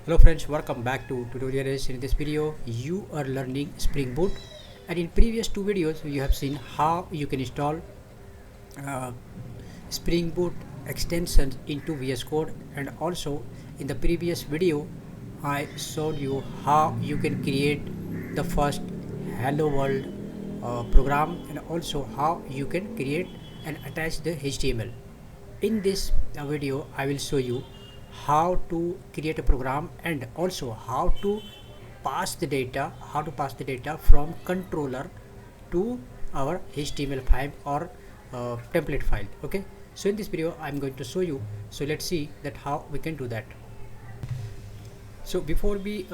Hello friends, welcome back to TutorialRays. In this video you are learning Spring Boot, and in previous two videos you have seen how you can install uh, Spring Boot extensions into VS Code, and also in the previous video I showed you how you can create the first Hello World program, and also how you can create and attach the HTML. In this video I will show you how to create a program, and also how to pass the data from controller to our HTML file or template file. Okay, so in this video I'm going to show you, so let's see that how we can do that. So before we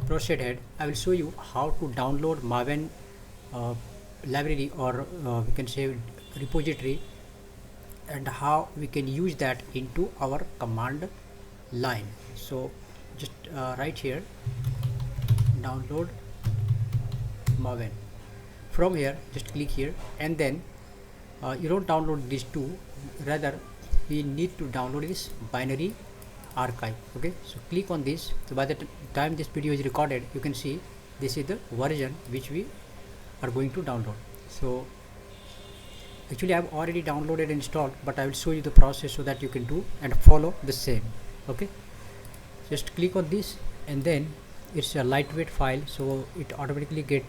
proceed ahead, I will show you how to download Maven library, or we can say repository, and how we can use that into our command line. So just right here, download Maven. From here just click here, and then you don't download these two, rather we need to download this binary archive. Okay, so click on this. So by the time this video is recorded, you can see this is the version which we are going to download. So actually I have already downloaded and installed, but I will show you the process so that you can do and follow the same. Okay, just click on this, and then it's a lightweight file, so it automatically get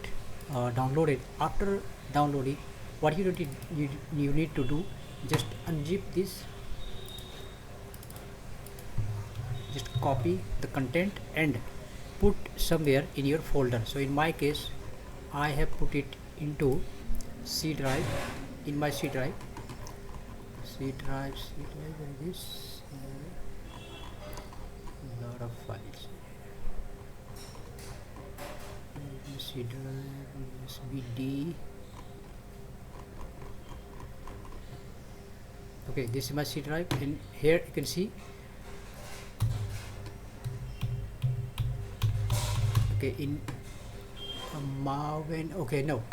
downloaded. After downloading, what you need to do, just unzip this, just copy the content and put somewhere in your folder. So in my case I have put it into C drive. In my C drive, where is this? Lot of files. C drive, SBD. Okay, this is my C drive, and here you can see. Okay, in Maven. Okay, no,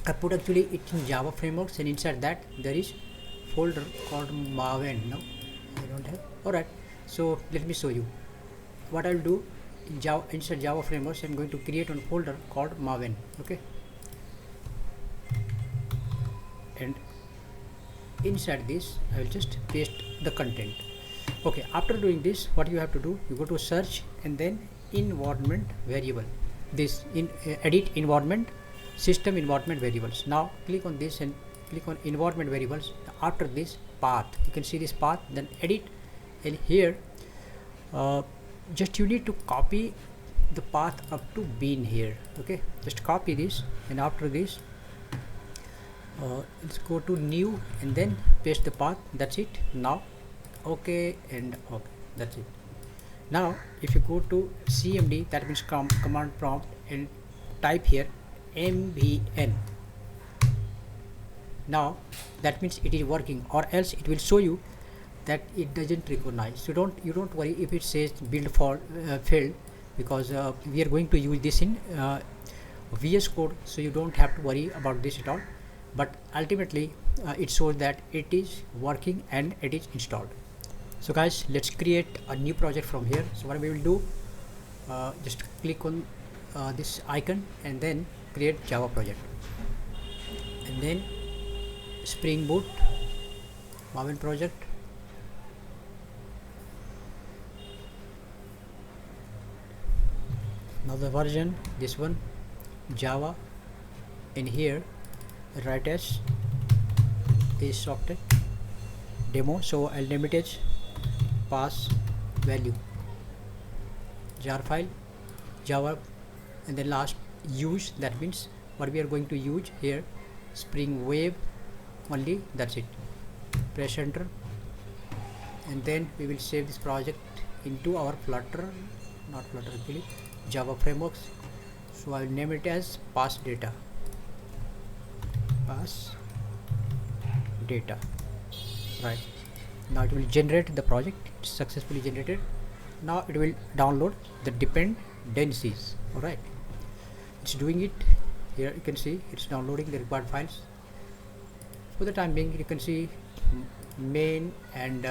I put actually it in Java frameworks, and inside that there is folder called Maven. No, I don't have. Alright, so let me show you what I'll do. In Java, inside Java frameworks, I'm going to create one folder called Maven. Okay, and inside this I will just paste the content. Okay, after doing this, what you have to do, you go to search and then environment variable, this in edit environment, system environment variables. Now click on this and click on environment variables. After this, path, you can see this path, then edit, and here just you need to copy the path up to bin here. Okay, just copy this, and after this let's go to new and then paste the path. That's it. Now okay, and okay, that's it. Now if you go to cmd, that means command prompt, and type here mvn. Now that means it is working, or else it will show you that it doesn't recognize. So you don't worry if it says build for failed, because we are going to use this in VS Code, so you don't have to worry about this at all. But ultimately it shows that it is working and it is installed. So guys, let's create a new project from here. So what we will do, just click on this icon and then create Java project, and then Spring Boot Maven project. Now the version, this one, Java, in here write as is software demo, so I'll name it as pass value jar file Java, and then last use, that means what we are going to use here, Spring Wave only. That's it. Press enter, and then we will save this project into our Flutter, not Flutter actually, Java frameworks. So I will name it as pass data. Right, now it will generate the project. It's successfully generated. Now it will download the dependencies. All right, it's doing it. Here you can see it's downloading the required files. For the time being, you can see main and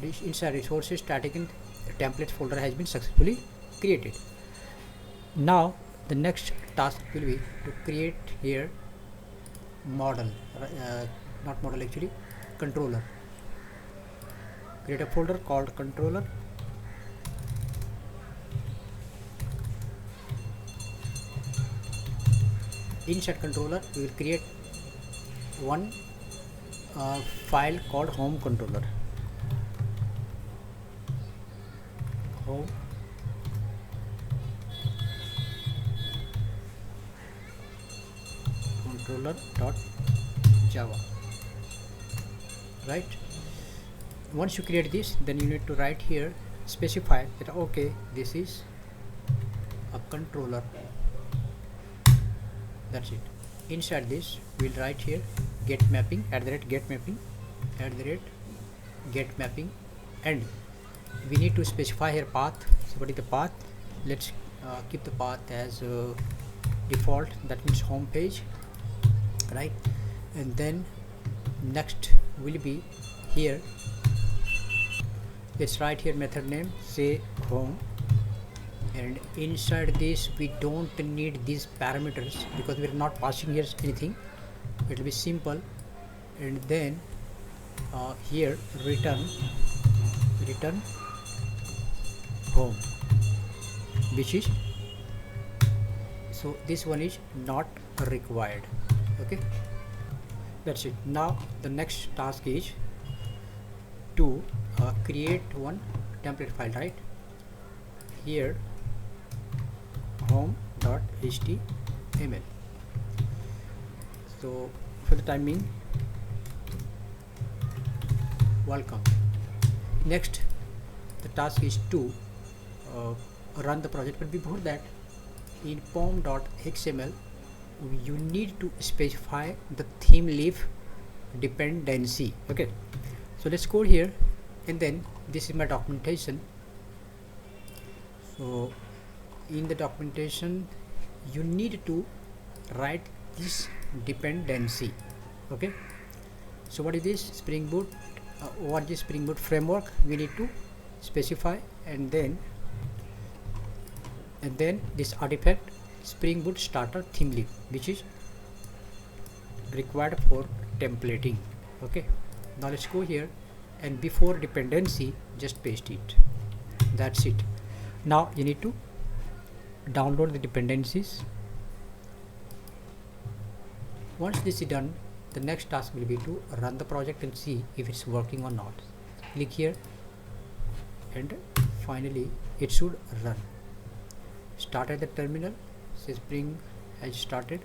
inside resources, static and template folder has been successfully created. Now the next task will be to create here model, not model actually, controller. Create a folder called controller. Inside controller we will create one file called home controller. Home controller.java, right? Once you create this, then you need to write here, specify that okay, this is a controller. That's it. Inside this we'll write here get mapping, @get mapping, @get mapping, and we need to specify here path. So what is the path? Let's keep the path as default, that means home page, right? And then next will be here, let's write here method name, say home, and inside this we don't need these parameters because we are not passing here anything. It will be simple. And then here return home, which is, so this one is not required. Okay, that's it. Now the next task is to create one template file, right? Here home.html. So for the time being, welcome. Next the task is to run the project, but before that in pom.xml you need to specify the Thymeleaf dependency. Okay, so let's go here, and then this is my documentation. So in the documentation you need to write this dependency. Okay, so what is this? Spring Boot, what is Spring Boot framework we need to specify, and then this artifact Spring Boot starter Thymeleaf, which is required for templating. Okay, now let's go here, and before dependency just paste it. That's it. Now you need to download the dependencies. Once this is done, the next task will be to run the project and see if it's working or not. Click here, and finally it should run. Start at the terminal, say Spring has started.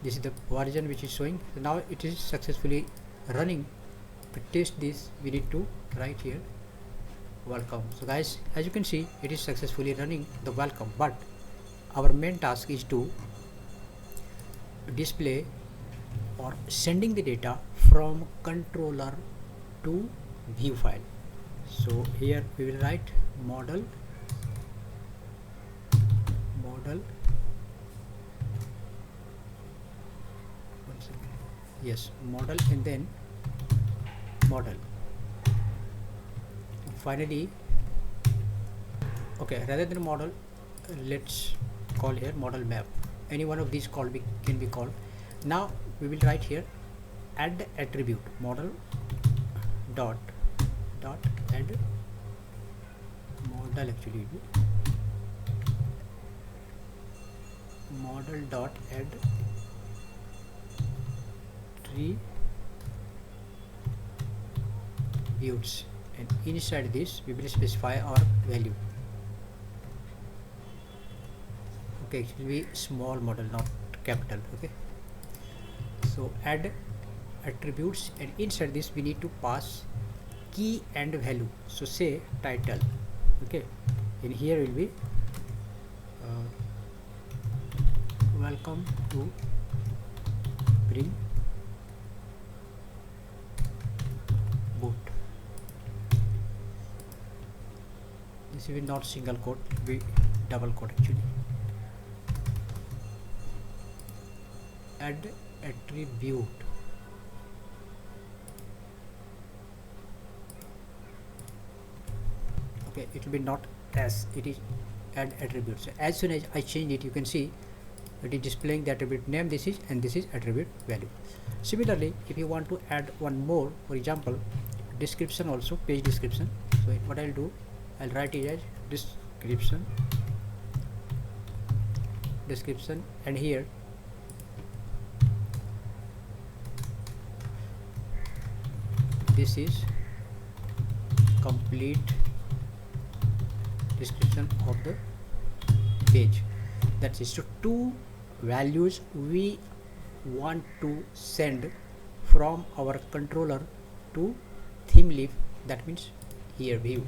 This is the version which is showing. So now it is successfully running. To test this we need to write here welcome. So guys, as you can see, it is successfully running the welcome, but our main task is to display or sending the data from controller to view file. So here we will write model, yes, model, and then model. Finally, okay, rather than model, let's call here model map. Any one of these can be called. Now we will write here add attribute model dot add model, actually model dot add attributes, and inside this we will specify our value. Okay, it will be small model, not capital. Okay, so add attributes, and inside this we need to pass key and value. So say title. Okay, in here will be welcome to Spring Boot. This will be not single quote, will be double quote actually. Add attribute, Okay, it will be not as it is add attribute. So as soon as I change it, you can see it is displaying the attribute name, this is, and this is attribute value. Similarly, if you want to add one more, for example, description also, page description. So what I'll do, I'll write it as description, and here this is complete description of the page. That's it. So two values we want to send from our controller to Thymeleaf, that means here view.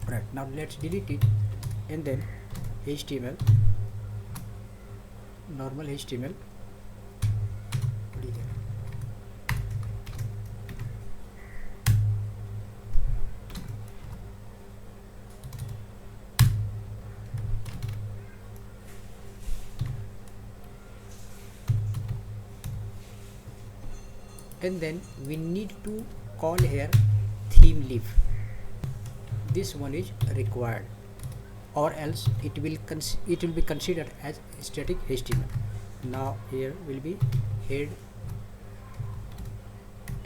Right, now let's delete it, and then HTML, normal HTML, and then we need to call here Thymeleaf. This one is required, or else it will be considered as static HTML. Now here will be head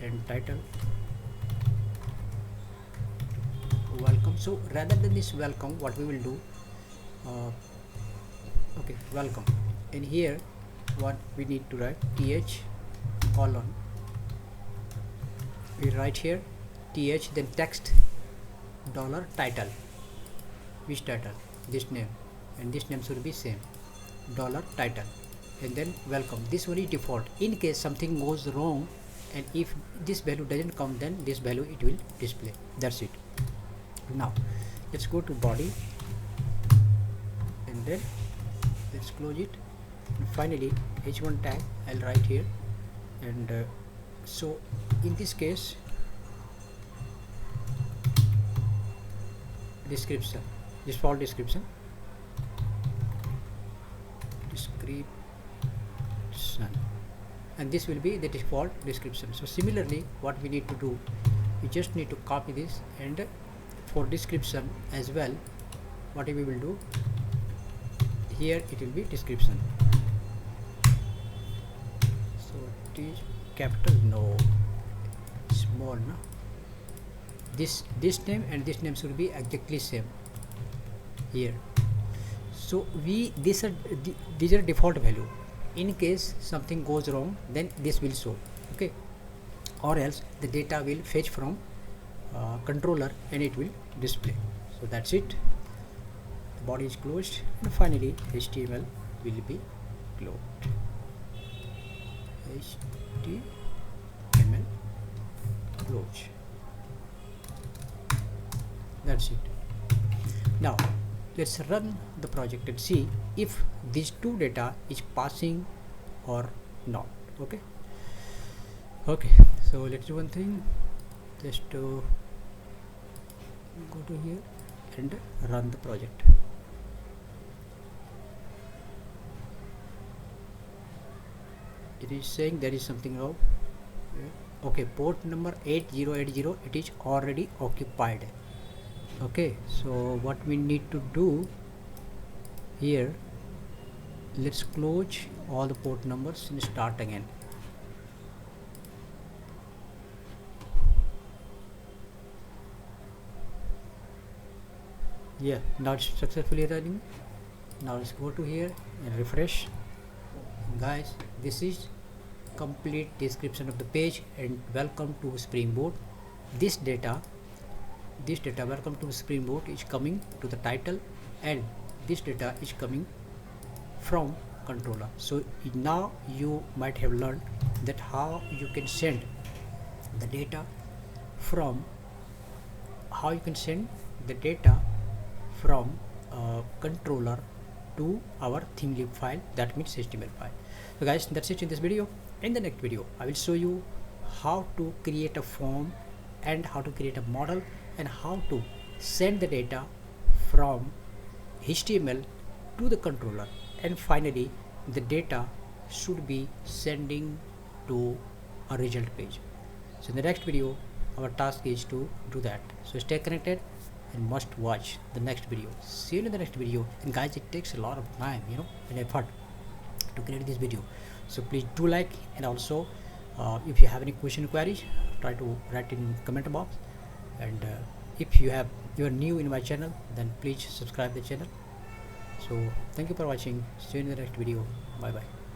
and title, welcome. So rather than this welcome, what we will do, okay, welcome, and here what we need to write, th colon, we write here th, then text dollar title, which title, this name, and this name should be same, dollar title, and then welcome. This one is default. In case something goes wrong and if this value doesn't come, then this value it will display. That's it. Now let's go to body, and then let's close it, and finally h1 tag I'll write here, and so in this case description, default description, and this will be the default description. So similarly, what we need to do, we just need to copy this, and for description as well, what we will do here, it will be description. So it is capital, no, small, no, this name and this name should be exactly same here. So these are default value. In case something goes wrong, then this will show, okay, or else the data will fetch from controller and it will display. So that's it. The body is closed, and finally HTML will be closed. HTML close. That's it. Now let's run the project and see if these two data is passing or not. Okay, so let's do one thing, just to go to here and run the project. It is saying there is something wrong. Okay, port number 8080, it is already occupied. Okay, so what we need to do here, let's close all the port numbers and start again. Yeah, now it's successfully running. Now let's go to here and refresh. Guys, this is complete description of the page, and welcome to Spring Boot. This data welcome to Spring Boot is coming to the title, and this data is coming from controller. So now you might have learned that how you can send the data from controller to our Thymeleaf file, that means HTML file. So guys, that's it in this video. In the next video, I will show you how to create a form and how to create a model and how to send the data from HTML to the controller, and finally the data should be sending to a result page. So in the next video, our task is to do that. So stay connected and must watch the next video. See you in the next video. And guys, it takes a lot of time, and effort to create this video, so please do like. And also if you have any question queries, try to write in comment box. And if you are new in my channel, then please subscribe the channel. So thank you for watching. See you in the next video. Bye bye.